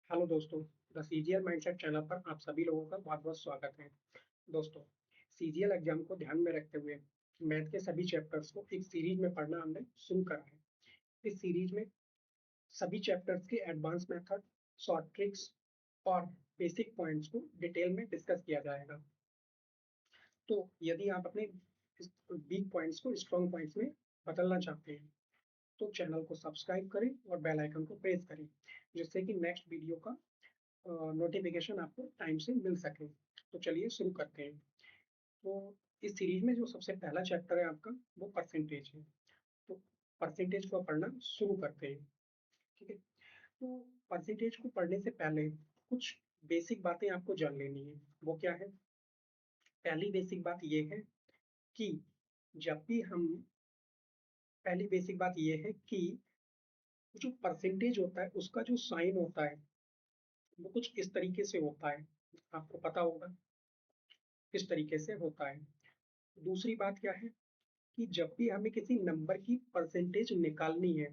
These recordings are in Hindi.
हेलो दोस्तों, द सीजीएल माइंडसेट चैनल पर आप सभी लोगों का बहुत बहुत स्वागत है। दोस्तों, सीजीएल एग्जाम को ध्यान में रखते हुए मैथ के सभी चैप्टर्स को एक सीरीज में पढ़ना हमने शुरू करा है। इस सीरीज में सभी चैप्टर्स के एडवांस मेथड, शॉर्ट ट्रिक्स और बेसिक पॉइंट्स को डिटेल में डिस्कस किया जाएगा। तो यदि आप अपने वीक पॉइंट्स को स्ट्रॉन्ग पॉइंट्स में बदलना चाहते हैं तो चैनल को सब्सक्राइब करें और बेल आइकन को प्रेस करें, जिससे कि नेक्स्ट वीडियो का नोटिफिकेशन आपको टाइम से मिल सके। तो चलिए शुरू करते हैं। तो इस सीरीज में जो सबसे पहला चैप्टर है आपका, वो परसेंटेज है। तो परसेंटेज को पढ़ना शुरू करते हैं। ठीक है। तो परसेंटेज को पढ़ने से पहले कुछ बेसिक बातें आपको जान लेनी है। वो क्या है? पहली बेसिक बात ये है कि जब भी हम पहली बेसिक बात ये है कि जो परसेंटेज होता है उसका जो साइन होता है वो कुछ इस तरीके से होता है। आपको पता होगा किस तरीके से होता है। दूसरी बात क्या है कि जब भी हमें किसी नंबर की परसेंटेज निकालनी है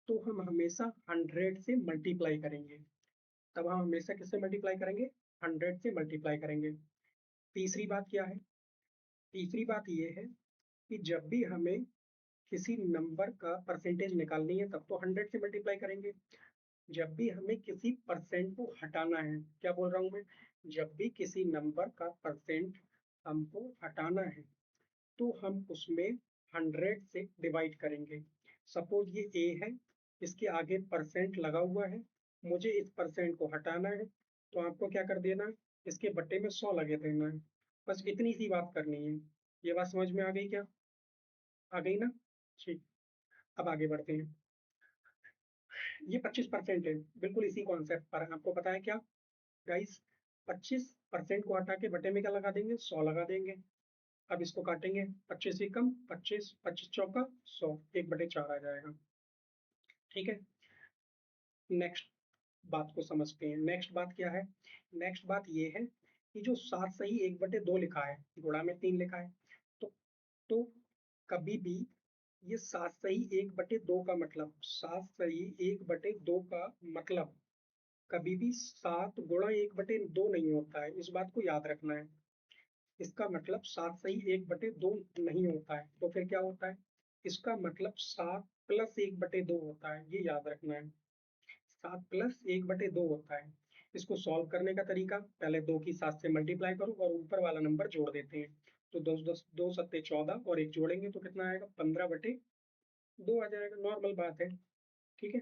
तो हम हमेशा 100 से मल्टीप्लाई करेंगे। तब हम हमेशा किससे मल्टीप्लाई करेंगे? 100 से मल्टीप्लाई करेंगे। तीसरी बात क्या है? तीसरी बात ये है कि जब भी हमें किसी नंबर का परसेंटेज निकालनी है तब तो 100 से मल्टीप्लाई करेंगे। जब भी हमें किसी परसेंट को हटाना है, क्या बोल रहा हूं मैं? जब भी किसी नंबर का परसेंट हमको हटाना है तो हम उसमें 100 से डिवाइड करेंगे। सपोज ये ए है, इसके आगे परसेंट लगा हुआ है, मुझे इस परसेंट को हटाना है तो आपको क्या कर देना है? इसके बट्टे में 100 लगे देना है। बस इतनी सी बात करनी है। ये बात समझ में आ गई क्या? आ गई ना? ठीक। अब आगे बढ़ते हैं। ये 25% है, बिल्कुल इसी कॉन्सेप्ट पर। आपको पता है क्या गाइस? 25% को हटा के बटे में क्या लगा देंगे? 100 लगा देंगे। अब इसको काटेंगे, 25 ही कम 25, 25 चौका 100, 1/4 आ जाएगा। ठीक है। नेक्स्ट बात को समझते हैं। नेक्स्ट बात क्या है? नेक्स्ट बात ये है कि जो 7 सही 1/2 लिखा है, गुणा में 3 लिखा है, तो तो कभी भी ये 7 सही 1/2 का मतलब, 7 सही 1/2 का मतलब कभी भी 7 गुणा 1/2 नहीं होता है। इस बात को याद रखना है। इसका मतलब 7 सही 1/2 नहीं होता है। तो फिर क्या होता है? इसका मतलब 7 + 1/2 होता है। ये याद रखना है। 7 + 1/2 होता है। इसको सॉल्व करने का तरीका, पहले 2 की 7 से मल्टीप्लाई करो और ऊपर वाला नंबर जोड़ देते हैं। तो 2 × 2 = 14 और एक जोड़ेंगे तो कितना आएगा? 15/2 आ जाएगा। नॉर्मल बात है। ठीक है।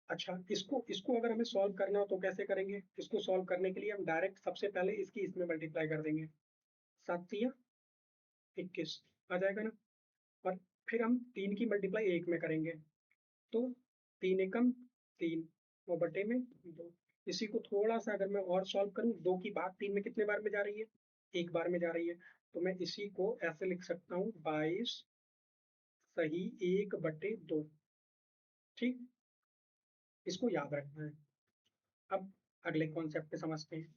अच्छा, इसको इसको अगर हमें सॉल्व करना हो तो कैसे करेंगे? इसको सॉल्व करने के लिए हम डायरेक्ट सबसे पहले इसकी इसमें मल्टीप्लाई कर देंगे। 7×3 = 21 आ जाएगा ना। और फिर हम 3 की मल्टीप्लाई 1 में करेंगे तो 3 × 1 = 3 और बटे में 2। इसी को थोड़ा सा अगर मैं और सॉल्व करूं, 2 की भाग 3 में कितने बार में जा रही है? 1 बार में जा रही है। तो मैं इसी को ऐसे लिख सकता हूँ, 22 सही 1/2। ठीक। इसको याद रखना है। अब अगले कॉन्सेप्ट पे समझते हैं।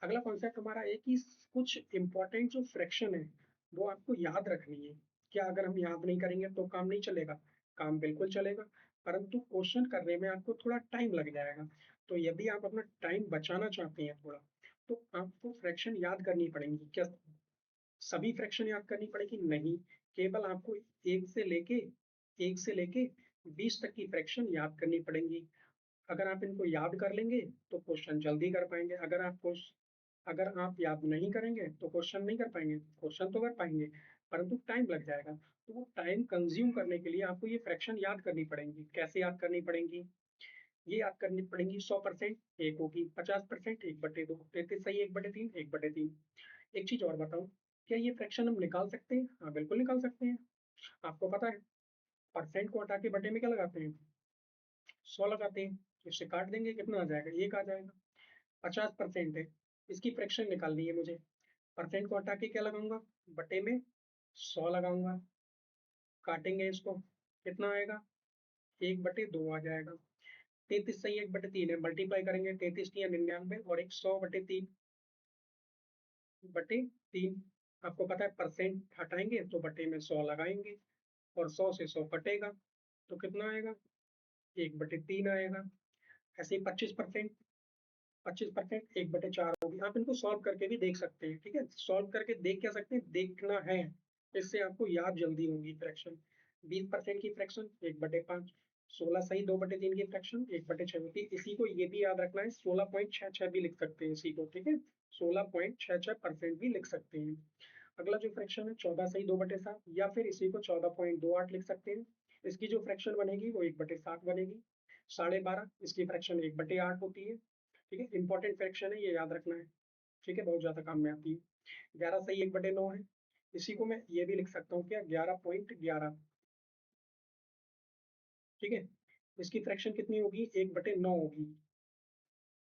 अगला कॉन्सेप्ट हमारा है कि कुछ इंपॉर्टेंट जो फ्रैक्शन है वो आपको याद रखनी है। क्या अगर हम याद नहीं करेंगे तो काम नहीं चलेगा? काम बिल्कुल चलेगा, परंतु क्वेश्चन करने में आपको थोड़ा टाइम लग जाएगा। तो यदि आप अपना टाइम बचाना चाहते हैं थोड़ा, तो आपको फ्रैक्शन याद करनी पड़ेंगी। क्या सभी फ्रैक्शन याद करनी पड़ेगी? नहीं। केवल आपको एक से लेके 20 तक की फ्रैक्शन याद करनी पड़ेंगी। अगर आप इनको याद कर लेंगे तो क्वेश्चन जल्दी कर पाएंगे। अगर आप याद नहीं करेंगे तो क्वेश्चन नहीं कर पाएंगे। क्वेश्चन तो कर पाएंगे परंतु टाइम लग जाएगा। तो वो टाइम कंज्यूम करने के लिए आपको ये फ्रैक्शन याद करनी पड़ेंगी। कैसे याद करनी पड़ेंगी? ये याद करनी पड़ेंगी। 100% एक होगी, 50% 1/2, 33 सही 1/3, 1/3। एक चीज और बताऊं, क्या ये फ्रैक्शन हम निकाल सकते हैं? हाँ, बिल्कुल निकाल सकते हैं। आपको पता है परसेंट को हटा के बटे में क्या लगाते हैं? 100 लगाते हैं। इससे काट देंगे, कितना आ जाएगा? 1 आ जाएगा। 50% है, इसकी फ्रैक्शन निकालनी है मुझे। परसेंट को हटा के क्या लगाऊंगा? बटे में 100 लगाऊंगा। काटेंगे इसको, कितना आएगा? 1/2 आ जाएगा। 33 सही 1/3 है, मल्टीप्लाई करेंगे 33×99 और एक 100/3 आपको पता है परसेंट हटाएंगे तो बटे में 100 लगाएंगे और 100 से 100 कटेगा तो कितना आएगा? 1/3 आएगा। ऐसे ही 25% 1/4 होगी। आप इनको सॉल्व करके भी देख सकते हैं, ठीक है। सॉल्व करके देख क्या सकते हैं, देखना है, इससे आपको याद जल्दी होगी फ्रैक्शन। 20% की फ्रैक्शन 1/5, 16 सही 2/3 की फ्रैक्शन 1/6 होती है। इसी को ये भी याद रखना है, 16.66 भी लिख सकते हैं इसी को, ठीक है। 16.66% भी लिख सकते हैं। अगला जो फ्रैक्शन है 14 सही 2/7, या फिर इसी को 14.28 लिख सकते हैं। इसकी जो फ्रैक्शन बनेगी वो 1/7 बनेगी। 12.5 इसकी फ्रैक्शन 1/8 होती है, ठीक है। इंपॉर्टेंट फ्रैक्शन है, ये याद रखना है, ठीक है, बहुत ज्यादा काम में आती है। 11 सही 1/9 है। इसी को मैं ये भी लिख सकता हूँ क्या, 11.11, ठीक है। इसकी फ्रैक्शन कितनी होगी, 1/9 होगी,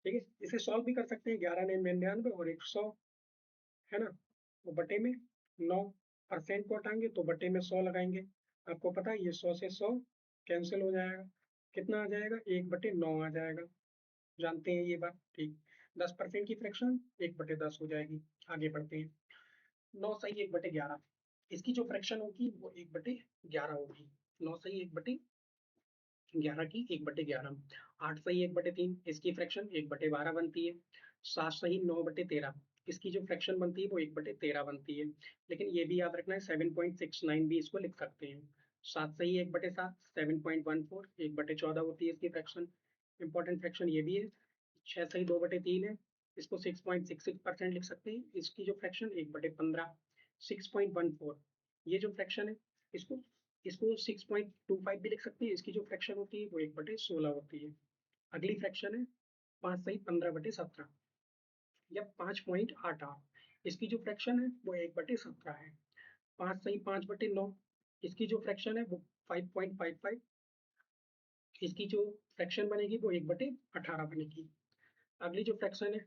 ठीक है। इसे सॉल्व भी कर सकते हैं, 11×99 और 100, है ना। तो बटे में 9% को हटाएंगे तो बटे में 100 लगाएंगे। आपको पता है ये 100 से 100 कैंसिल हो जाएगा, कितना आ जाएगा, 1/9 आ जाएगा। जानते हैं ये बात, ठीक। 10% की फ्रैक्शन 1/10 हो जाएगी। आगे बढ़ते हैं। 9 सही 1/11, इसकी जो फ्रैक्शन होगी वो 1/11 होगी। 9 सही 1/11 की 1/11। 8 सही 1/3, इसकी फ्रैक्शन 1/12 बनती है। 7 सही 9/13, इसकी जो फ्रैक्शन बनती है वो 1/13 बनती है। लेकिन ये भी याद रखना है 7.69 भी इसको लिख सकते हैं। 7 सही 1/7, 7.14, 1/14 होती है इसकी फ्रैक्शन। इंपॉर्टेंट फ्रैक्शन ये भी है। 6 सही 2/3 है, इसको 6.66% लिख सकते हैं। इसकी जो फ्रैक्शन 1/15, 6.14, ये जो फ्रैक्शन है इसको इसको 6.25 भी लिख सकते हैं। इसकी जो फ्रैक्शन होती है वो 1/16 होती है। अगली फ्रैक्शन है 5 सही 15/17 या 5.88, इसकी जो फ्रैक्शन है वो 1/17 है। 5 सही 5/9, इसकी जो फ्रैक्शन है वो 5.55, इसकी जो फ्रैक्शन बनेगी वो 1/18 बनेगी। अगली जो फ्रैक्शन है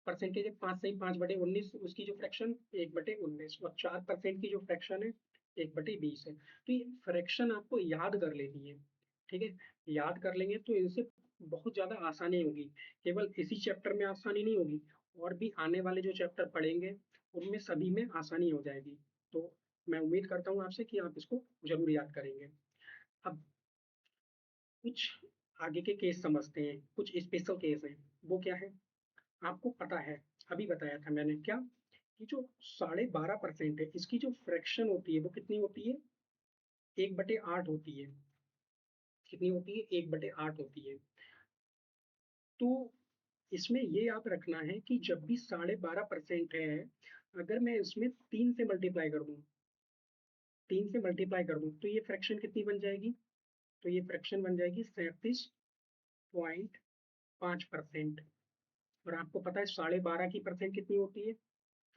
परसेंटेज है, 5 सही 5/19, उसकी जो फ्रैक्शन 1/19, और 4% की जो फ्रैक्शन है 1/20 है। तो ये फ्रैक्शन आपको याद कर लेनी है, ठीक है। याद कर लेंगे तो इनसे बहुत ज्यादा आसानी होगी। केवल इसी चैप्टर में आसानी नहीं होगी, और भी आने वाले जो चैप्टर पढ़ेंगे उनमें सभी में आसानी हो जाएगी। तो मैं उम्मीद करता हूँ आपसे कि आप इसको जरूर याद करेंगे। अब कुछ आगे के केस समझते हैं, कुछ स्पेशल केस हैं। वो क्या है, आपको पता है, अभी बताया था मैंने क्या, कि जो 12.5% है इसकी जो फ्रैक्शन होती है वो कितनी होती है, 1/8 होती है। कितनी होती है, 1/8 होती है। तो इसमें ये याद रखना है कि जब भी 12.5% है, अगर मैं इसमें 3 से मल्टीप्लाई कर दूं, 3 से मल्टीप्लाई कर दूं, तो ये फ्रैक्शन कितनी बन जाएगी, तो ये फ्रैक्शन बन जाएगी 37.5%। और आपको पता है 12.5 की परसेंट कितनी होती है,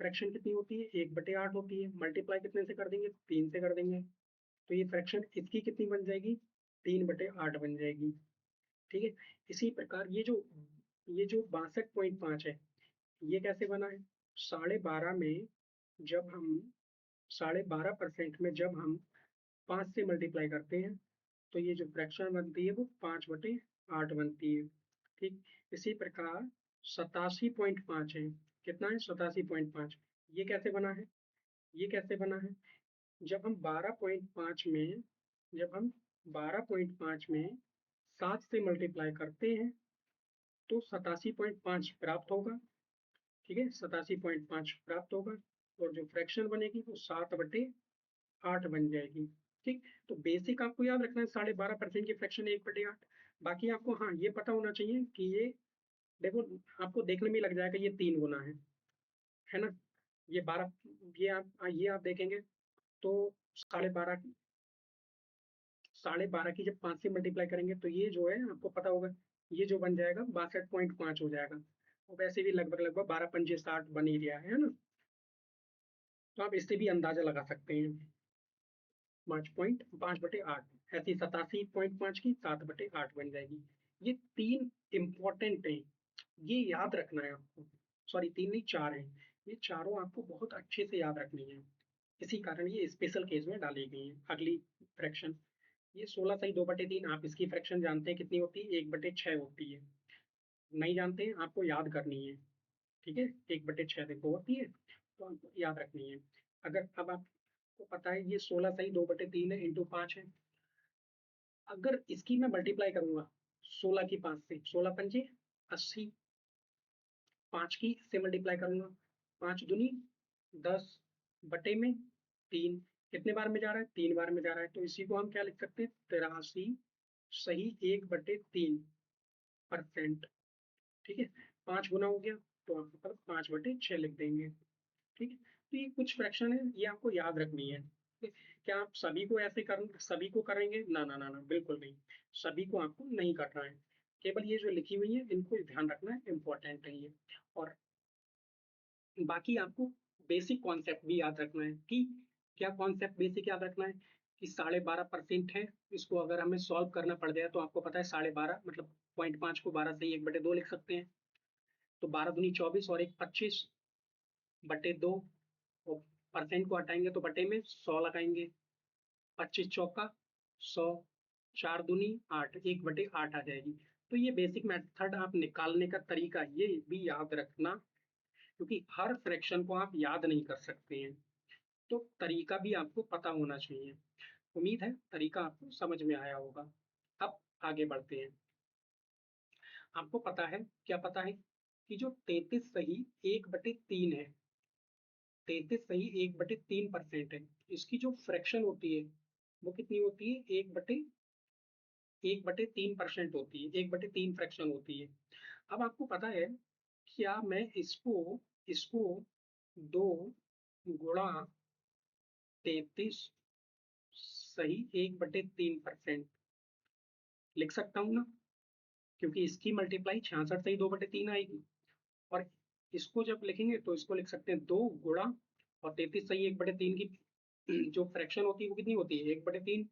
फ्रैक्शन कितनी होती है, 1/8 होती है। मल्टीप्लाई कितने से कर देंगे, 3 से कर देंगे, तो ये फ्रैक्शन इसकी कितनी बन जाएगी, 3/8 बन जाएगी, ठीक है। इसी प्रकार ये जो 62.5 है, ये कैसे बना है, 12.5 में जब हम 12.5% में जब हम 5 से मल्टीप्लाई करते हैं तो ये जो फ्रैक्शन बनती है वो 5/8 बनती है, ठीक। इसी प्रकार 87.5 है, कितना है 87.5, ये कैसे बना है, ये कैसे बना है, जब हम 12.5 में जब हम 12.5 में 7 से मल्टीप्लाई करते हैं तो 87.5 प्राप्त होगा, ठीक है, 87.5 प्राप्त होगा। और जो फ्रैक्शन बनेगी वो 7/8 बन जाएगी, ठीक। तो बेसिक आपको याद रखना है, 12.5% की फ्रैक्शन 1/8। बाकी आपको हाँ ये पता होना चाहिए कि ये, देखो, आपको देखने में लग जाएगा ये 3 गुना है ना। ये 12, ये आप देखेंगे तो 12.5, 12.5 की जब 5 से मल्टीप्लाई करेंगे तो ये जो है आपको पता होगा, ये जो बन जाएगा 62.5 हो जाएगा। और वैसे भी लगभग लगभग 12×5 = 60 बन ही गया है ना। तो आप इससे भी अंदाजा लगा सकते हैं, 5.5/8, ऐसी 87.5 की 7/8 बन जाएगी। ये 3 इंपॉर्टेंट है, ये याद रखना है आपको। सॉरी 3 नहीं 4 है, ये चारों आपको बहुत अच्छे से याद रखनी है। इसी कारण ये स्पेशल केस में डाली गई है। अगली फ्रैक्शन, ये 16 सही 2/3, आप इसकी फ्रैक्शन जानते हैं कितनी होती है, 1/6 होती है। नहीं जानते हैं, आपको याद करनी है, ठीक है। 1/6 देखो होती है, तो आपको याद रखनी है। अगर अब आपको पता है ये 16 सही 2/3 है, इंटू 5 है। अगर इसकी मैं मल्टीप्लाई करूंगा 16 की 5 से, 16 पंजे 80, 5 की इससे मल्टीप्लाई करूंगा, 5 दूनी 10 बटे में 3, कितने बार में जा रहा है, 3 बार में जा रहा है, तो इसी को हम क्या लिख सकते हैं, 83 सही 1/3%। ठीक है, 5 गुना हो गया तो आपके पास 5/6 लिख देंगे। ठीक है, तो ये कुछ फ्रैक्शन है, ये आपको याद रखनी है। ठीक है? क्या आप सभी को करेंगे, ना ना ना ना, बिल्कुल नहीं, सभी को आपको नहीं करना है, केवल ये जो लिखी हुई है इनको ध्यान रखना है, इंपॉर्टेंट है ये। और बाकी आपको बेसिक कॉन्सेप्ट भी याद रखना है कि क्या कॉन्सेप्ट बेसिक याद रखना है कि 12.5% है, इसको अगर हमें सॉल्व करना पड़ जाए तो आपको पता है 12.5 मतलब 0.5 को 12 से ही 1/2 लिख सकते हैं, तो 12 दूनी 24 और 1 25/2, और परसेंट को हटाएंगे तो बटे में 100 लगाएंगे, 25 चौका 100, 4 दूनी 8, 1/8 आ जाएगी। तो ये बेसिक मेथड आप निकालने का तरीका ये भी याद रखना, क्योंकि हर फ्रैक्शन को आप याद नहीं कर सकते हैं, तो तरीका भी आपको पता होना चाहिए। उम्मीद है तरीका आपको समझ में आया होगा। अब आगे बढ़ते हैं। आपको पता है, क्या पता है कि जो 33 सही 1/3 है, 33 सही 1/3% है, इसकी जो फ्रैक्शन होती है वो कितनी होती है, 1/3% होती है, 1/3 फ्रैक्शन होती है। अब आपको पता है, क्या मैं इसको इसको 2 गुणा 33 सही 1/3% लिख सकता हूँ ना, क्योंकि इसकी मल्टीप्लाई 66 सही 2/3 आएगी, और इसको जब लिखेंगे तो इसको लिख सकते हैं 2 गुणा, और 33 सही 1/3 की जो फ्रैक्शन होती है वो कितनी होती है, 1/3,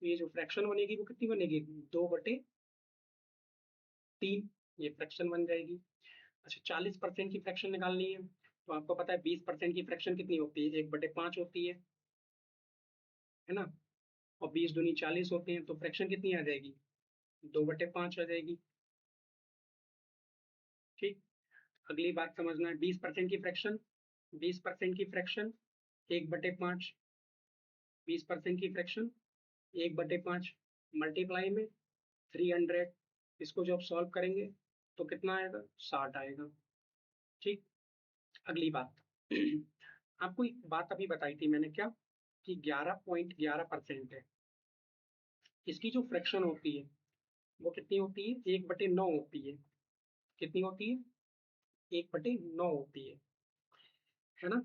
ये जो फ्रैक्शन बनेगी वो कितनी बनेगी, 2/3, ये फ्रैक्शन बन जाएगी। अच्छा, 40% की फ्रैक्शन निकालनी है, तो आपको पता है 20% की फ्रैक्शन कितनी होती है, 1/5 होती है ना, और 20 दूनी 40 होते हैं, तो फ्रैक्शन कितनी आ जाएगी, 2/5 आ जाएगी। ठीक, अगली बात समझना है, 20% की फ्रैक्शन, 20% की फ्रैक्शन 1/5, 20% की फ्रैक्शन 1/5 मल्टीप्लाई में 300, इसको जब सॉल्व करेंगे तो कितना आएगा, 60 आएगा। ठीक, अगली बात आपको एक बात अभी बताई थी मैंने, क्या कि 11.11% है, इसकी जो फ्रैक्शन होती है वो कितनी होती है, 1/9 होती है, कितनी होती है, 1/9 होती है ना।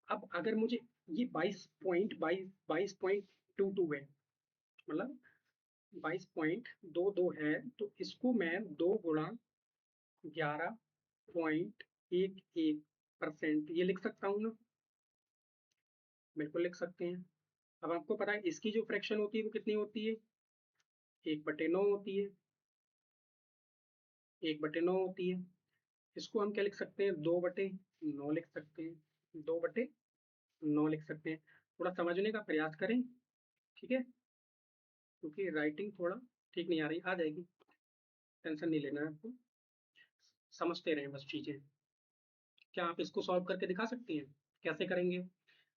अब अगर मुझे ये 22.22 है, मतलब 22.22 है, तो इसको मैं 2 गुणा 11.11% ये लिख सकता हूँ ना, बिल्कुल लिख सकते हैं। अब आपको पता है इसकी जो फ्रैक्शन होती है वो कितनी होती है, 1/9 होती है, 1/9 होती है, इसको हम क्या लिख सकते हैं, 2/9 लिख सकते हैं, 2/9 लिख सकते हैं। थोड़ा समझने का प्रयास करें, ठीक है, क्योंकि राइटिंग थोड़ा ठीक नहीं आ रही, आ जाएगी, टेंशन नहीं लेना है आपको, समझते रहें बस चीजें। क्या आप इसको सॉल्व करके दिखा सकते हैं, कैसे करेंगे,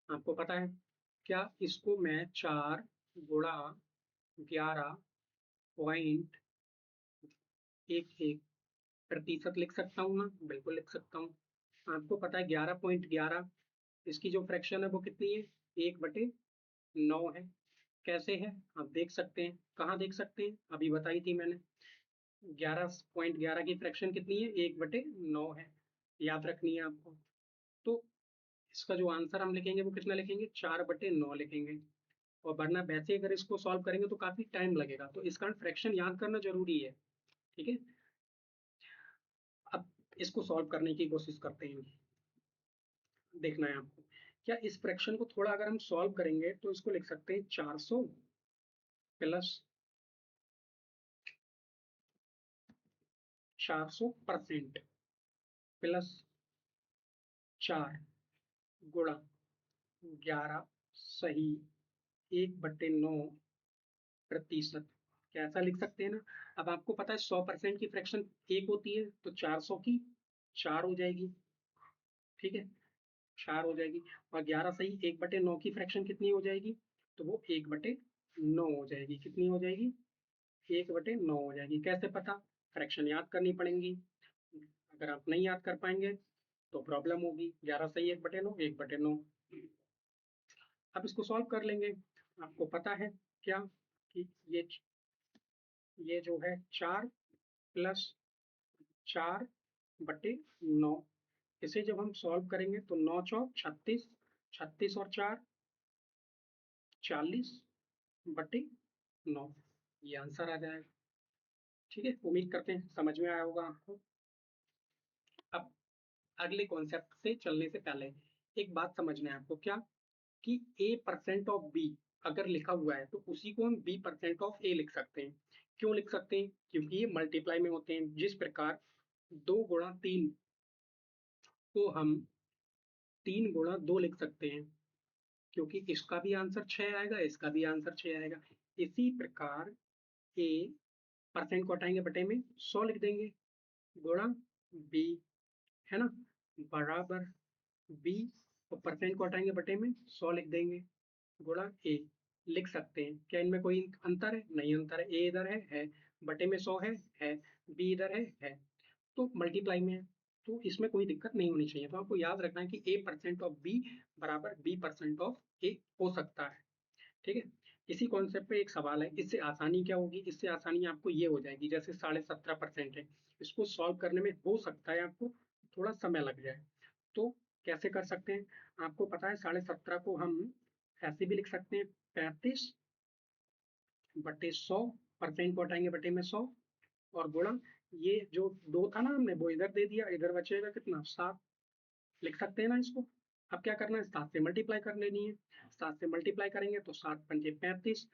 आपको पता है, क्या इसको मैं 4 गुणा 11.11% लिख सकता हूँ ना, बिल्कुल लिख सकता हूँ। आपको पता है 11.11, इसकी जो फ्रैक्शन है वो कितनी है, 1/9 है। कैसे है आप देख सकते हैं, कहाँ देख सकते हैं, अभी बताई थी मैंने, 11.11 की फ्रैक्शन कितनी है, 1/9 है, याद रखनी है आपको। तो इसका जो आंसर हम लिखेंगे वो कितना लिखेंगे, 4/9 लिखेंगे, और वरना वैसे अगर इसको सॉल्व करेंगे तो काफी टाइम लगेगा, तो इस कारण फ्रैक्शन याद करना जरूरी है। ठीक है, अब इसको सॉल्व करने की कोशिश करते हैं, देखना है आपको, क्या इस फ्रैक्शन को थोड़ा अगर हम सॉल्व करेंगे तो इसको लिख सकते हैं 400 प्लस 400% प्लस 4 गुणा 11 सही 1/9%, क्या ऐसा लिख सकते हैं ना। अब आपको पता है 100% की फ्रैक्शन 1 होती है, तो 400 की 4 हो जाएगी, ठीक है, 4 हो जाएगी, और 11 सही 1/9 की फ्रैक्शन कितनी हो जाएगी, तो वो 1/9 हो जाएगी, कितनी हो जाएगी, 1/9 हो जाएगी। कैसे पता? फ्रैक्शन याद करनी पड़ेंगी। अगर आप नहीं याद कर पाएंगे तो प्रॉब्लम होगी। 11 सही 1/9, 1/9। अब इसको सॉल्व कर लेंगे। आपको पता है क्या कि ये जो है 4 प्लस 4/9, इसे जब हम सॉल्व करेंगे तो 9 चौक 36, 36 और 4 40/9, ये आंसर आ जाएगा। ठीक है, उम्मीद करते हैं समझ में आया होगा आपको। अब अगले कॉन्सेप्ट से चलने से पहले एक बात समझना है आपको, क्या कि A% ऑफ B अगर लिखा हुआ है तो उसी को हम B% ऑफ A लिख सकते हैं। क्यों लिख सकते हैं? क्योंकि ये मल्टीप्लाई में होते हैं। जिस प्रकार 2 गुणा 3 को हम 3 गुणा 2 लिख सकते हैं, क्योंकि इसका भी आंसर 6 आएगा, इसका भी आंसर 6 आएगा। इसी प्रकार A परसेंट को हटाएंगे बटे में 100 लिख देंगे, गुणा B, है ना, बराबर B, और परसेंट को हटाएंगे बटे में 100 लिख देंगे, गुणा A लिख सकते हैं। क्या इनमें कोई अंतर है? नहीं अंतर है। A इधर है, बटे में 100 है, B इधर है, तो मल्टीप्लाई में है, तो इसमें कोई दिक्कत नहीं होनी चाहिए। तो आपको याद रखना है कि A%ऑफ B बराबर B%ऑफ A हो सकता है। ठीक है, इसी कॉन्सेप्ट पे एक सवाल है, इससे आसानी क्या होगी? इससे आसानी आपको ये हो जाएगी, जैसे 17.5% है, इसको सॉल्व करने में हो सकता है आपको थोड़ा समय लग जाए। तो कैसे कर सकते हैं? आपको पता है 17.5 को हम ऐसे भी लिख सकते हैं, 35/100, परसेंट को हटाएंगे बटे में 100, और गुणा ये जो 2 था ना हमने, वो इधर दे दिया, इधर बचेगा कितना? 7 लिख सकते हैं ना इसको। अब क्या करना है? 7 से मल्टीप्लाई कर लेनी है। 7 से मल्टीप्लाई करेंगे तो 7×5 35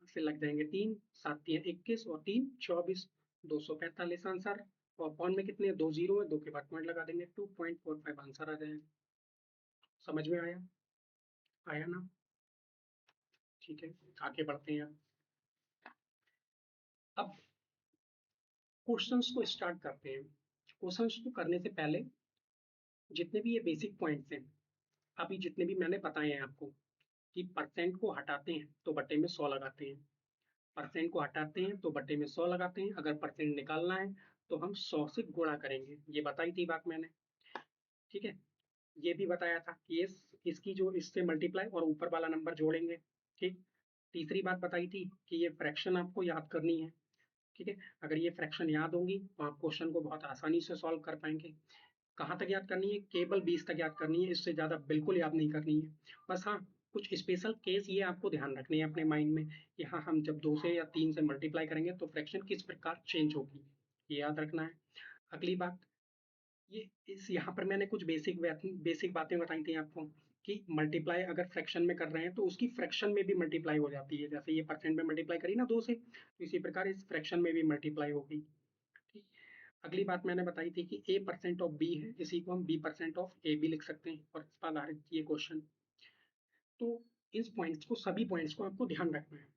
से लग जाएंगे 3, 7×3 21 और 3 24, 245 आंसर। और अपॉन में कितने? 2 जीरो है, 2 के बाद पॉइंट लगा देंगे, 2.45 आंसर आ जाएगा। समझ में आया? आया ना? ठीक है, आगे बढ़ते हैं। अब क्वेश्चंस को स्टार्ट करते हैं। क्वेश्चंस को करने से पहले जितने भी ये बेसिक पॉइंट्स हैं, अभी जितने भी मैंने बताए हैं आपको, कि परसेंट को हटाते हैं तो बटे में 100 लगाते हैं, परसेंट को हटाते हैं तो बटे में 100 लगाते हैं, अगर परसेंट निकालना है तो हम 100 से गुणा करेंगे। ये बताई थी बात मैंने। ठीक है, ये भी बताया था कि इसकी जो इससे मल्टीप्लाई और ऊपर वाला नंबर जोड़ेंगे। ठीक, तीसरी बात बताई थी कि ये फ्रैक्शन आपको याद करनी है। ठीक है, अगर ये फ्रैक्शन याद होंगी तो आप क्वेश्चन को बहुत आसानी से सॉल्व कर पाएंगे। कहाँ तक याद करनी है? केवल 20 तक याद करनी है, इससे ज्यादा बिल्कुल याद नहीं करनी है। बस हाँ, कुछ स्पेशल केस ये आपको ध्यान रखने हैं अपने माइंड में, कि हाँ, हम जब 2 से या 3 से मल्टीप्लाई करेंगे तो फ्रैक्शन किस प्रकार चेंज होगी, ये याद रखना है। अगली बात, ये इस यहाँ पर मैंने कुछ बेसिक बातें बताई थी आपको, कि मल्टीप्लाई अगर फ्रैक्शन में कर रहे हैं तो उसकी फ्रैक्शन में भी मल्टीप्लाई हो जाती है। जैसे ये परसेंट में मल्टीप्लाई करी ना 2 से, तो इसी प्रकार इस फ्रैक्शन में भी मल्टीप्लाई होगी। ठीक, अगली बात मैंने बताई थी कि A%ऑफ B है, इसी को हम B%ऑफ A भी लिख सकते हैं, और इस पर आधारित ये क्वेश्चन। तो इस पॉइंट्स को, सभी पॉइंट्स को आपको ध्यान रखना है,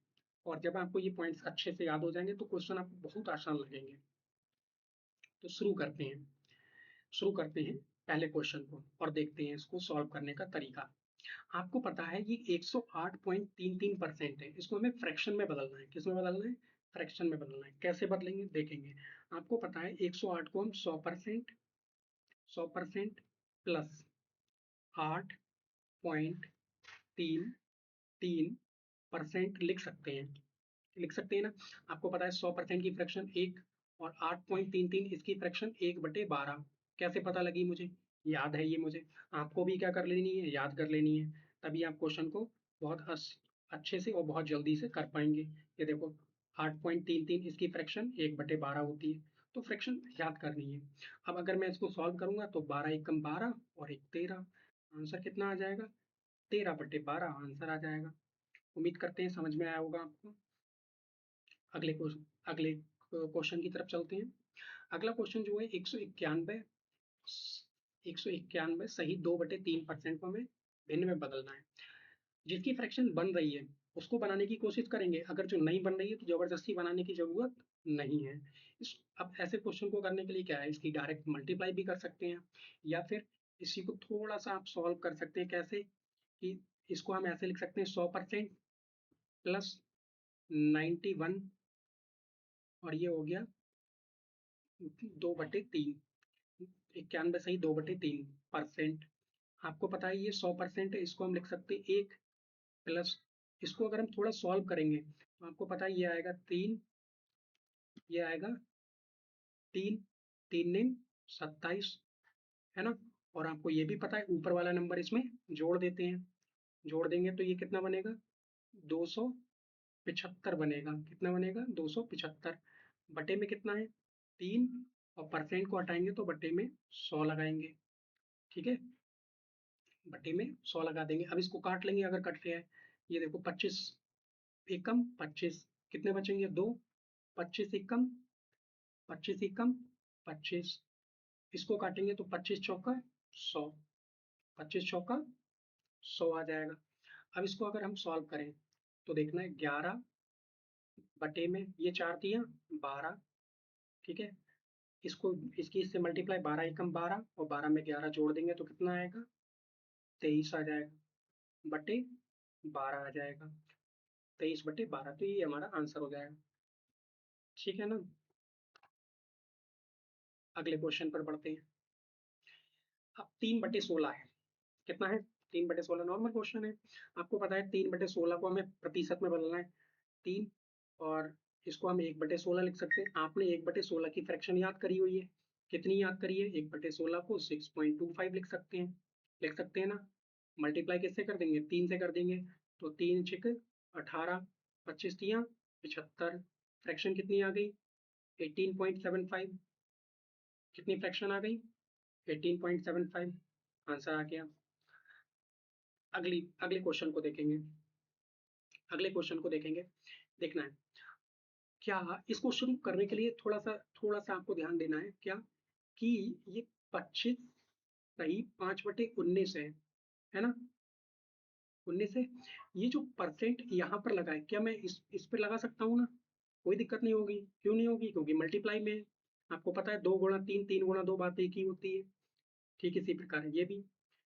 और जब आपको ये पॉइंट्स अच्छे से याद हो जाएंगे तो क्वेश्चन आपको बहुत आसान लगेंगे। तो शुरू करते हैं पहले क्वेश्चन को, और देखते हैं इसको सॉल्व करने का तरीका। आपको पता है ये 108.33% है, इसको हमें फ्रैक्शन में बदलना है। किस में बदलना है? फ्रैक्शन में बदलना है। कैसे बदलेंगे देखेंगे। आपको पता है 108 को हम 100% प्लस 8.33% लिख सकते हैं ना। आपको पता है 100% की फ्रैक्शन 1, और 8.33 इसकी फ्रैक्शन 1/12। कैसे पता लगी मुझे? याद है ये मुझे। आपको भी क्या कर लेनी है? याद कर लेनी है, तभी आप क्वेश्चन को बहुत अच्छे से और बहुत जल्दी से कर पाएंगे। ये देखो, 8.33 इसकी फ्रैक्शन 1/12 होती है, तो फ्रैक्शन याद करनी है। अब अगर मैं इसको सॉल्व करूंगा तो 12 एकम 12 और 1 13, आंसर कितना आ जाएगा? 13/12 आंसर आ जाएगा। उम्मीद करते हैं समझ में आया होगा आपको। अगले क्वेश्चन की तरफ चलते हैं। अगला क्वेश्चन जो है 191 सही 2/3% को हमें भिन्न में बदलना है। जिसकी फ्रैक्शन बन रही है उसको बनाने की कोशिश करेंगे, अगर जो नहीं बन रही है तो जबरदस्ती बनाने की जरूरत नहीं है। अब ऐसे क्वेश्चन को करने के लिए क्या है, इसकी डायरेक्ट मल्टीप्लाई भी कर सकते हैं, या फिर इसी को थोड़ा सा आप सॉल्व कर सकते हैं। कैसे? कि इसको हम ऐसे लिख सकते हैं, 100% प्लस 91 और ये हो गया 2/3, 91 सही 2/3%। आपको पता है ये 100% है, इसको हम लिख सकते हैं 1 प्लस, इसको अगर हम थोड़ा सॉल्व करेंगे तो आपको पता है ये आएगा 3, ये आएगा 3, 3 × 9 = 27, है ना। और आपको ये भी पता है ऊपर वाला नंबर इसमें जोड़ देते हैं, जोड़ देंगे तो ये कितना बनेगा, 275 बनेगा। कितना बनेगा, 275। बटे में कितना है, 3, और परसेंट को हटाएंगे तो बटे में 100 लगाएंगे। ठीक है, बटे में 100 लगा देंगे। अब इसको काट लेंगे अगर कट रहा है। ये देखो 25 एकम 25, कितने बचेंगे, 2, 25 एकम 25 एकम 25, इसको काटेंगे तो 25 चौका 100, 25 चौका 100 आ जाएगा। अब इसको अगर हम सॉल्व करें तो देखना है 11 बटे में ये 4 दिया 12, ठीक है। इसको इसकी इससे मल्टीप्लाई, 12 एकम 12, और 12 में 11 जोड़ देंगे तो कितना आएगा, 23 आ जाएगा, बटे 12 आ जाएगा। 23/12, तो ये हमारा आंसर हो जाएगा। ठीक है ना। अगले क्वेश्चन पर बढ़ते हैं। अब 3/16 है, कितना है, 3/16 नॉर्मल क्वेश्चन है। आपको पता है 3/16 को हमें प्रतिशत में बदलना है, 3, और इसको हम 1/16 लिख सकते हैं। आपने 1/16 की फ्रैक्शन याद करी हुई है, कितनी याद करी है, 1/16 को 6.25 लिख सकते हैं ना। मल्टीप्लाई किससे कर देंगे, 3 से कर देंगे, तो 3×6 = 18, 25 तियाँ 75, फ्रैक्शन कितनी आ गई, 18.75, कितनी फ्रैक्शन आ गई, 18.75, आंसर आ गया। अगले क्वेश्चन को देखेंगे, अगले क्वेश्चन को देखेंगे। देखना है क्या, इस क्वेश्चन को करने के लिए थोड़ा सा आपको ध्यान देना है क्या, कि ये 25 सही 5/19 है ना, 19 है। ये जो परसेंट यहाँ पर लगा है, क्या मैं इस पे लगा सकता हूँ ना, कोई दिक्कत नहीं होगी। क्यों नहीं होगी, क्योंकि मल्टीप्लाई में है। आपको पता है 2 × 3, 3 × 2 बात एक ही होती है। ठीक इसी प्रकार ये भी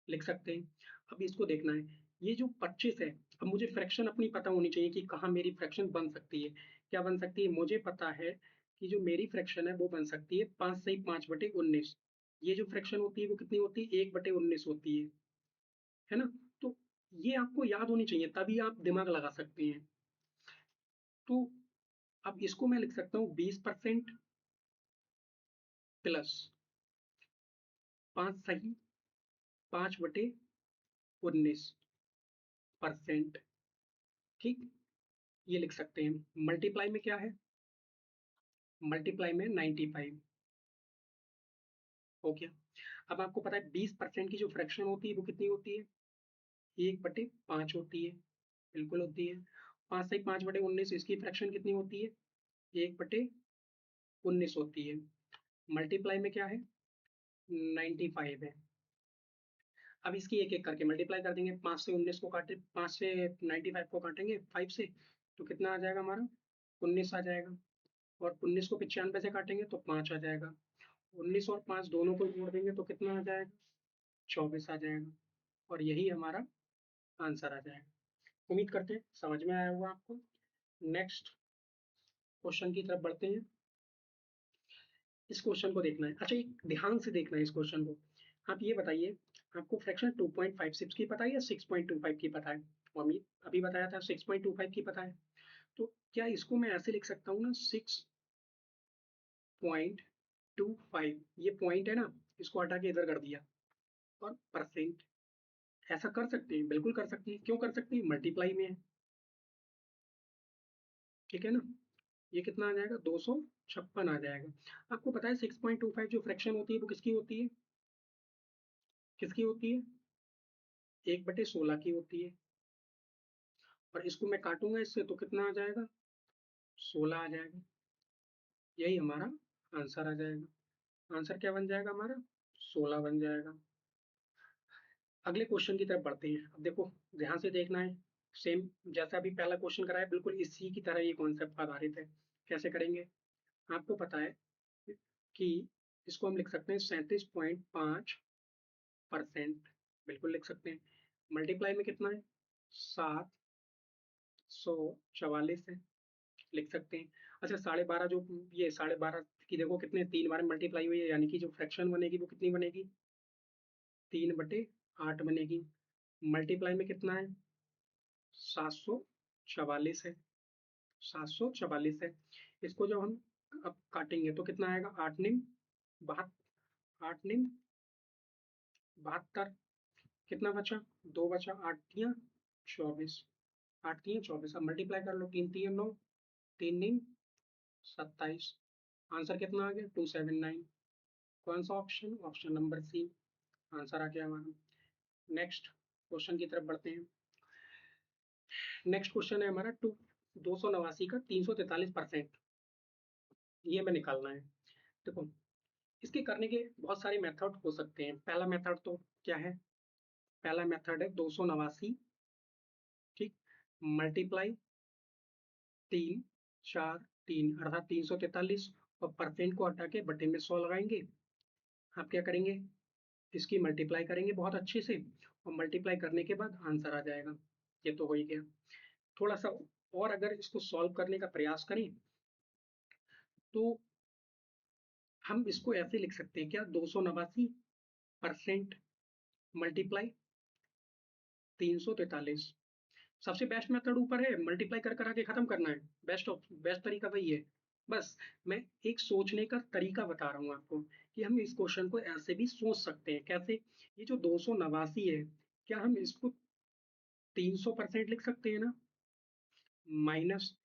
लिख सकते हैं। अब इसको देखना है, ये जो 25 है, अब मुझे फ्रैक्शन अपनी पता होनी चाहिए कि कहाँ मेरी फ्रैक्शन बन सकती है। क्या बन सकती है, मुझे पता है कि जो मेरी फ्रैक्शन है वो बन सकती है 5 सही 5/19। ये जो फ्रैक्शन होती है वो कितनी होती है, 1/19 होती है ना। तो ये आपको याद होनी चाहिए, तभी आप दिमाग लगा सकते हैं। तो अब इसको मैं लिख सकता हूँ 20% प्लस 5 सही 5/19%। ठीक, ये लिख सकते हैं। मल्टीप्लाई में क्या है, मल्टीप्लाई में 95 हो गया। अब आपको पता है 20% की जो फ्रैक्शन होती है वो कितनी होती है, 1/5 होती है, बिल्कुल होती है। 5 सही 5/19, इसकी फ्रैक्शन कितनी होती है, 1/19 होती है। मल्टीप्लाई में क्या है, 95 है। अब इसकी एक एक करके मल्टीप्लाई कर देंगे, 5 से 19 को काटे, 5 से 95 को काटेंगे 5 से, तो कितना आ जाएगा हमारा, 19 आ जाएगा। और 19 को 95 से काटेंगे तो 5 आ जाएगा। 19 और 5 दोनों को जोड़ देंगे तो कितना आ जाएगा, 24 आ जाएगा। और यही हमारा आंसर आ जाएगा। उम्मीद करते हैं समझ में आया होगा आपको। नेक्स्ट क्वेश्चन की तरफ बढ़ते हैं। इस क्वेश्चन को देखना है, अच्छा एक ध्यान से देखना है इस क्वेश्चन को। आप ये बताइए, आपको फ्रैक्शन 2.56 की पता है या 6.25 की पता है, अमित अभी बताया था 6.25 की पता है। तो क्या इसको मैं ऐसे लिख सकता हूँ ना, 6.25, ये पॉइंट है ना, इसको हटा के इधर कर दिया, और परसेंट, ऐसा कर सकते हैं, बिल्कुल कर सकते हैं। क्यों कर सकते हैं, मल्टीप्लाई में है, ठीक है ना। ये कितना आ जाएगा, 256 आ जाएगा। आपको पता है 6.25 जो फ्रैक्शन होती है वो किसकी होती है, किसकी होती है, 1/16 की होती है। और इसको मैं काटूंगा इससे तो कितना आ जाएगा, 16 आ जाएगा। यही हमारा आंसर आ जाएगा। आंसर क्या बन जाएगा हमारा, 16 बन जाएगा। अगले क्वेश्चन की तरफ बढ़ते हैं। अब देखो ध्यान से देखना है, सेम जैसा अभी पहला क्वेश्चन कराया बिल्कुल इसी की तरह ये कॉन्सेप्ट आधारित है। कैसे करेंगे, आपको पता है कि इसको हम लिख सकते हैं 37.5%, बिल्कुल लिख सकते हैं। मल्टीप्लाई में कितना है, 744 है, लिख सकते हैं। अच्छा 12.5 जो ये 12.5 की देखो कितने 3 बार मल्टीप्लाई हुई है, यानी कि जो फ्रैक्शन बनेगी वो कितनी बनेगी, 3/8 बनेगी। मल्टीप्लाई में कितना है, 744 है, 744 है। इसको जब हम अब काटेंगे तो कितना आएगा, 8 कितना बचा, 2 बचा, 8 तियां 24, 8 तियां 24। अब मल्टीप्लाई कर लो, 3 तियां 9, 3 9 27। आंसर कितना आ गया, 279। कौन सा option, option number C answer आ गया हमारा। नेक्स्ट क्वेश्चन की तरफ बढ़ते हैं। नेक्स्ट क्वेश्चन है हमारा 289 का 343%, ये हमें निकालना है। देखो इसके करने के बहुत सारे मेथड हो सकते हैं। पहला मेथड तो क्या है, पहला मेथड है 289, ठीक, मल्टीप्लाई 3 4 3 अर्थात 343, और परसेंट को हटा के बटे में 100 लगाएंगे। आप क्या करेंगे, इसकी मल्टीप्लाई करेंगे बहुत अच्छे से, और मल्टीप्लाई करने के बाद आंसर आ जाएगा। ये तो हो ही गया। थोड़ा सा और अगर इसको सॉल्व करने का प्रयास करें तो हम इसको ऐसे लिख सकते हैं क्या, 289% मल्टीप्लाई 343। सबसे बेस्ट मेथड ऊपर है, मल्टीप्लाई कर करा के खत्म करना है, बेस्ट तरीका वही है। बस मैं एक सोचने का तरीका बता रहा हूँ आपको कि हम इस क्वेश्चन को ऐसे भी सोच सकते हैं। कैसे, ये जो 289 है, क्या हम इसको 300% लिख सकते हैं ना, माइनस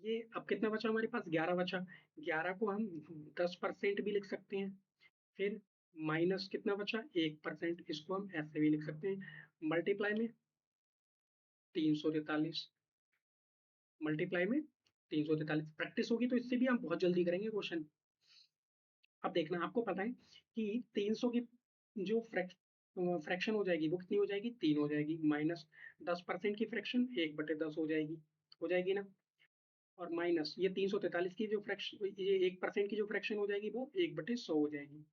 ये अब कितना बचा हमारे पास, 11 बचा, 11 को हम 10% भी लिख सकते हैं। फिर माइनस कितना बचा, 1%, इसको हम ऐसे भी लिख सकते हैं। मल्टीप्लाई में 343, मल्टीप्लाई में 343, प्रैक्टिस होगी तो इससे भी हम बहुत जल्दी करेंगे क्वेश्चन। अब देखना, आपको पता है कि 300 की जो फ्रैक्शन हो जाएगी वो कितनी हो जाएगी, 3 हो जाएगी, माइनस 10% की फ्रैक्शन 1/10 हो जाएगी ना, और माइनस ये 343 की जो फ्रैक्शन, ये 1% की जो फ्रैक्शन हो जाएगी वो 1/100 हो जाएगी।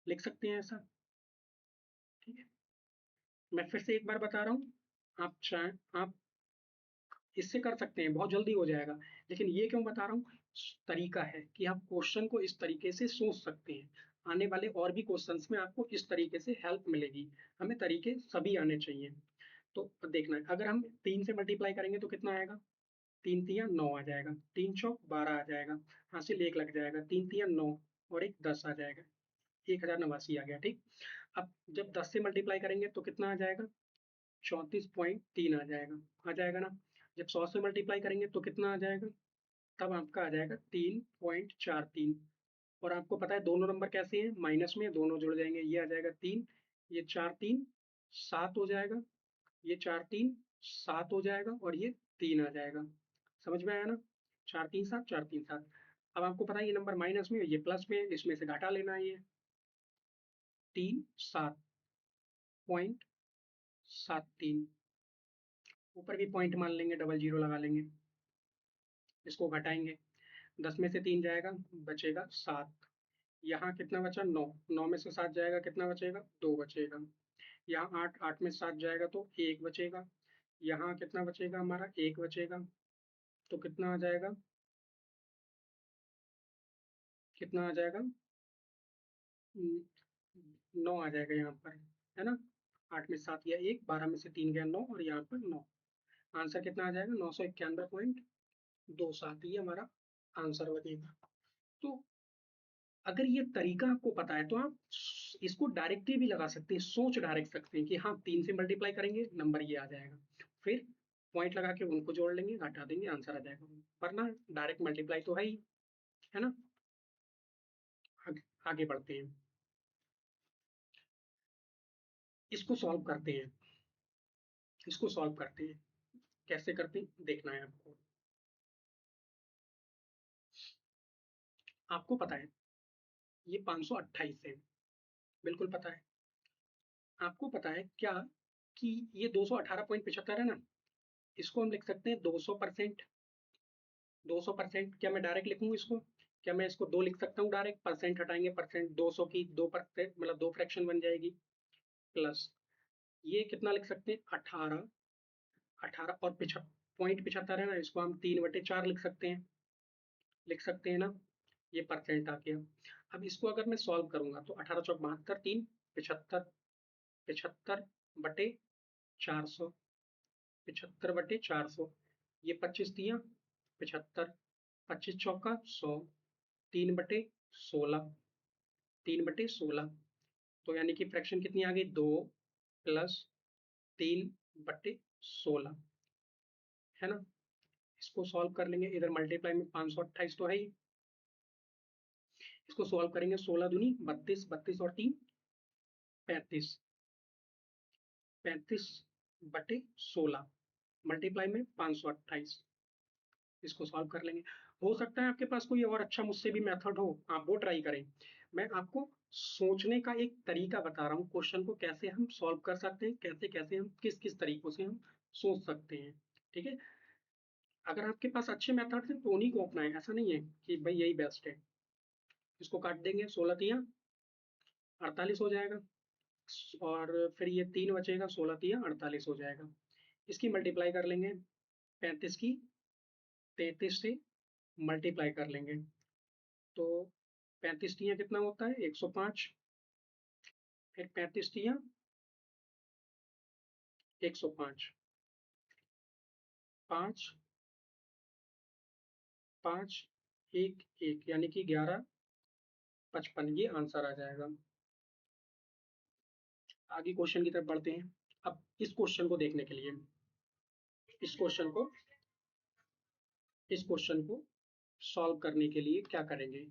लिख सकते हैं ऐसा, ठीक है। मैं फिर से एक बार बता रहा हूँ, आप चाहें आप इससे कर सकते हैं, बहुत जल्दी हो जाएगा। लेकिन ये क्यों बता रहा हूँ, तरीका है कि आप क्वेश्चन को इस तरीके से सोच सकते हैं। आने वाले और भी क्वेश्चंस में आपको इस तरीके से हेल्प मिलेगी। हमें तरीके सभी आने चाहिए। तो देखना, अगर हम 3 से मल्टीप्लाई करेंगे तो कितना आएगा, 3 तियां 9 आ जाएगा, 3 चौक 12 आ जाएगा, हासिल 1 लग जाएगा, 3 तियां 9 और एक 10 आ जाएगा, 1089 आ गया, ठीक। अब जब 10 से मल्टीप्लाई करेंगे तो कितना आ जाएगा, 34.3 आ जाएगा ना। जब 100 से मल्टीप्लाई करेंगे तो कितना आ जाएगा, तब आपका आ जाएगा 3.43। और आपको पता है दोनों नंबर कैसे हैं, माइनस में, दोनों जुड़ जाएंगे, ये आ जाएगा 3, ये 4 3 7 हो जाएगा, ये 4 3 7 हो जाएगा, और ये 3 आ जाएगा। समझ में आया ना, 4 3 7 4 3 7। अब आपको पता है ये नंबर माइनस में है, ये प्लस में है, इसमें से घटा लेना है, ये 3 7.73, ऊपर भी पॉइंट मान लेंगे, डबल जीरो लगा लेंगे, इसको घटाएंगे, 10 में से 3 जाएगा, बचेगा 7। यहाँ कितना बचा, 9, 9 में से 7 जाएगा, कितना बचेगा, 2 बचेगा। यहाँ 8, 8 में 7 जाएगा तो 1 बचेगा। यहाँ कितना बचेगा हमारा, 1 बचेगा। तो कितना आ जाएगा, कितना आ जाएगा, 9 आ जाएगा यहाँ पर, है ना। 8 में 7 गया 1, 12 में से 3 गया 9, और यहाँ पर 9। आंसर कितना आ जाएगा, 991.27, ये हमारा आंसर बनेगा। तो अगर ये तरीका आपको पता है तो आप इसको डायरेक्टली भी लगा सकते हैं, सोच डायरेक्ट सकते हैं कि हाँ 3 से मल्टीप्लाई करेंगे नंबर ये आ जाएगा, फिर पॉइंट लगा के उनको जोड़ लेंगे, घटा देंगे, आंसर आ जाएगा। वरना डायरेक्ट मल्टीप्लाई तो है ही, है ना। आगे बढ़ते हैं, इसको सॉल्व करते हैं, इसको सॉल्व करते हैं। कैसे करते हैं देखना है आपको। आपको पता है ये 528 है, बिल्कुल पता है। आपको पता है क्या कि ये 218.75 है ना, इसको हम लिख सकते हैं 200%। 200%, क्या मैं डायरेक्ट लिखूँ इसको, क्या मैं इसको 2 लिख सकता हूँ डायरेक्ट, परसेंट हटाएंगे, परसेंट 200 की 2%, मतलब 2 फ्रैक्शन बन जाएगी, प्लस ये कितना लिख सकते हैं, 18, 18 और 0.75 है ना, इसको हम 3/4 लिख सकते हैं ना, ये परसेंट आ गया। अब इसको अगर मैं सॉल्व करूंगा तो 18 चौक 72, 3 75, 75/400, 75/400, ये 25 दिया 75, 25 चौका 100, 3/16, 3/16, तो यानी कि फ्रैक्शन कितनी आ गई, 2 + 3/16, है ना। इसको सॉल्व कर लेंगे, इधर मल्टीप्लाई में 528 तो है ही, इसको सॉल्व करेंगे, 16 दूनी 32, 32 और 3 35, 35/16 मल्टीप्लाई में 528, इसको सॉल्व कर लेंगे। हो सकता है आपके पास कोई और अच्छा मुझसे भी मेथड हो, आप वो ट्राई करें। मैं आपको सोचने का एक तरीका बता रहा हूँ, क्वेश्चन को कैसे हम सॉल्व कर सकते हैं, कैसे कैसे हम किस किस तरीकों से हम सोच सकते हैं, ठीक है। अगर आपके पास अच्छे मेथड हैं तो उन्हीं को अपनाएं, ऐसा नहीं है कि भाई यही बेस्ट है। इसको काट देंगे, 16 तिया 48 हो जाएगा, और फिर ये 3 बचेगा, 16 तिया 48 हो जाएगा। इसकी मल्टीप्लाई कर लेंगे, 35 की 33 से मल्टीप्लाई कर लेंगे, तो 35 तिया कितना होता है, 105, फिर 35 तिया 105, 5 5 1 1, यानी कि 1155, ये आंसर आ जाएगा। आगे क्वेश्चन की तरफ बढ़ते हैं। अब इस क्वेश्चन को देखने के लिए, इस क्वेश्चन को इस क्वेश्चन को सॉल्व करने के लिए क्या करेंगे।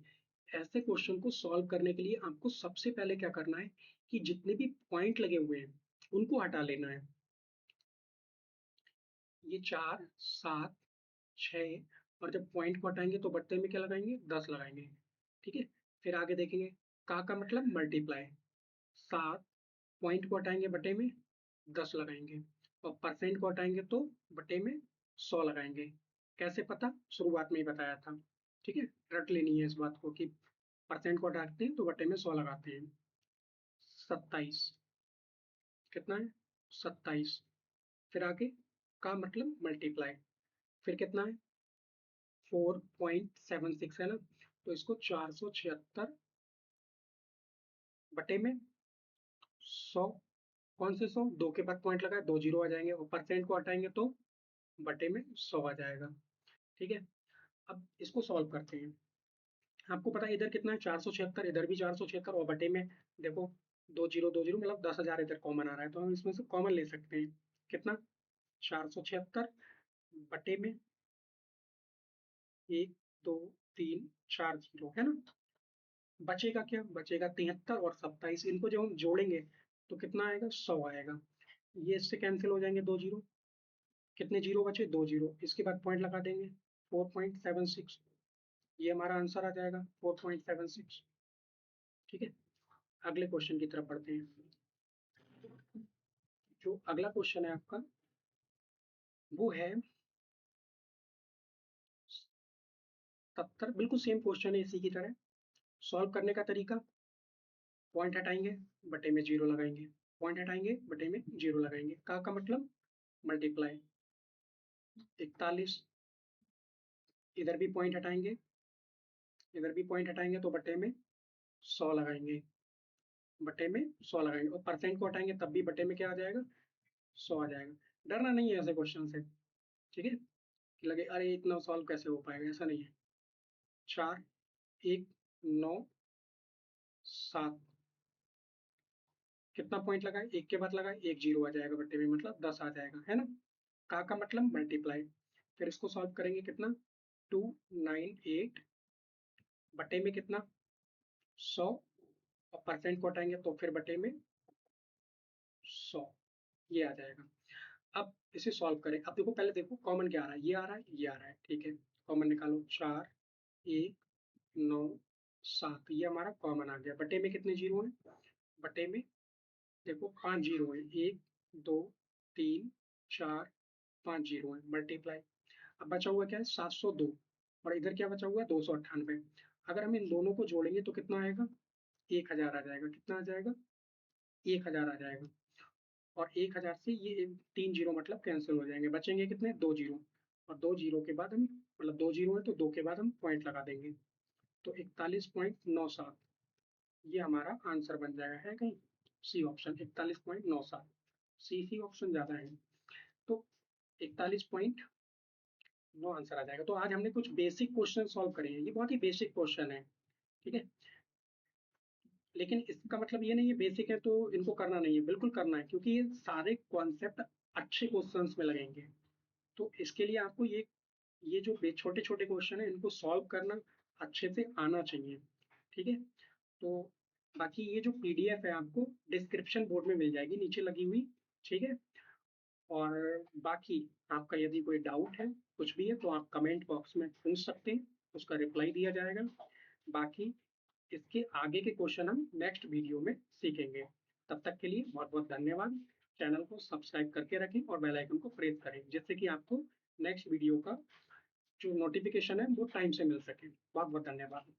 ऐसे क्वेश्चन को सॉल्व करने के लिए आपको सबसे पहले क्या करना है कि जितने भी पॉइंट लगे हुए हैं उनको हटा लेना है। ये 4 7 6, और जब पॉइंट को हटाएंगे तो बट्टे में क्या लगाएंगे, 10 लगाएंगे, ठीक है। फिर आगे देखेंगे, का मतलब मल्टीप्लाई, 7 पॉइंट को हटाएंगे बटे में 10 लगाएंगे, और परसेंट को हटाएंगे तो बटे में 100 लगाएंगे। कैसे पता, शुरुआत में ही बताया था, ठीक है। रट लेनी है इस बात को कि परसेंट को हटाते हैं तो बटे में 100 लगाते हैं। 27, कितना है, 27, फिर आगे का मतलब मल्टीप्लाई, फिर कितना है 4.76 है ना, तो इसको 476 बटे में 100, कौन से 100, 2 के बाद पॉइंट लगाए 2 जीरो आ जाएंगे, और परसेंट को हटाएंगे तो बटे में 100 आ जाएगा, ठीक है। अब इसको सॉल्व करते हैं। आपको पता है इधर कितना है, 476, इधर भी 476, और बटे में देखो 2 जीरो मतलब 10,000 इधर कॉमन आ रहा है, तो हम इसमें से कॉमन ले सकते हैं, कितना 476 बटे में 1 2 3 4 जीरो, है ना। बचेगा क्या, बचेगा 73 और 27, इनको जब हम जोड़ेंगे तो कितना आएगा, 100 आएगा। ये इससे कैंसिल हो जाएंगे, 2 जीरो, कितने जीरो बचे, 2 जीरो, इसके बाद पॉइंट लगा देंगे 4.76, ये हमारा आंसर आ जाएगा 4.76, ठीक है। अगले क्वेश्चन की तरफ बढ़ते हैं। जो अगला क्वेश्चन है आपका वो है 70, बिल्कुल सेम क्वेश्चन है इसी की तरह। सॉल्व करने का तरीका, पॉइंट हटाएंगे बटे में जीरो लगाएंगे, पॉइंट हटाएंगे बटे में जीरो लगाएंगे, का मतलब मल्टीप्लाई, 41, इधर भी पॉइंट हटाएंगे, इधर भी पॉइंट हटाएंगे तो बटे में 100 लगाएंगे, बटे में 100 लगाएंगे, और परसेंट को हटाएंगे तब भी बटे में क्या आ जाएगा, 100 आ जाएगा। डरना नहीं है ऐसे क्वेश्चन से, ठीक है, कि लगे अरे इतना सॉल्व कैसे हो पाएगा, ऐसा नहीं है। 4 1 9 7, कितना पॉइंट लगाए, एक के बाद लगाए, एक जीरो आ जाएगा बटे में, मतलब 10 आ जाएगा, है ना। का मतलब मल्टीप्लाई, फिर इसको सॉल्व करेंगे, कितना 298 बटे में कितना 100, और परसेंट को हटाएंगे तो फिर बटे में 100, ये आ जाएगा। अब इसे सॉल्व करें, अब देखो पहले देखो कॉमन क्या आ रहा है, ये आ रहा है, ये आ रहा है, ठीक है। कॉमन निकालो, 4 1 9 7, ये हमारा कॉमन आ गया, बटे में कितने जीरो हैं, बटे में देखो 5 जीरो है, 1 2 3 4 5 जीरो है, मल्टीप्लाई। अब बचा हुआ क्या है, 702, और इधर क्या बचा हुआ है, 298। अगर हम इन दोनों को जोड़ेंगे तो कितना आएगा, 1000 आ जाएगा, कितना आ जाएगा, 1000 आ जाएगा, और 1000 से ये 3 जीरो मतलब कैंसिल हो जाएंगे, बचेंगे कितने, 2 जीरो, और 2 जीरो के बाद हम, मतलब 2 जीरो है तो 2 के बाद हम पॉइंट लगा देंगे, तो 41.97 ये हमारा आंसर बन जाएगा। है कहीं सी ऑप्शन 41.97, सी ऑप्शन ज़्यादा है, तो 41.9 आंसर आ जाएगा। तो आज हमने कुछ बेसिक क्वेश्चन सॉल्व करे हैं, ये बहुत ही बेसिक क्वेश्चन है, ठीक है। लेकिन इसका मतलब ये नहीं है बेसिक है तो इनको करना नहीं है, बिल्कुल करना है, क्योंकि ये सारे कॉन्सेप्ट अच्छे क्वेश्चंस में लगेंगे। तो इसके लिए आपको ये जो छोटे छोटे क्वेश्चन है इनको सॉल्व करना अच्छे से आना चाहिए, ठीक है। तो बाकी ये जो पीडीएफ है आपको डिस्क्रिप्शन बोर्ड में मिल जाएगी नीचे लगी हुई, ठीक है। और बाकी आपका यदि कोई डाउट है कुछ भी है तो आप कमेंट बॉक्स में पूछ सकते हैं, उसका रिप्लाई दिया जाएगा। बाकी इसके आगे के क्वेश्चन हम नेक्स्ट वीडियो में सीखेंगे। तब तक के लिए बहुत बहुत धन्यवाद। चैनल को सब्सक्राइब करके रखें और बेल आइकन को प्रेस करें, जिससे कि आपको नेक्स्ट वीडियो का जो नोटिफिकेशन है वो टाइम से मिल सके। बहुत बहुत धन्यवाद।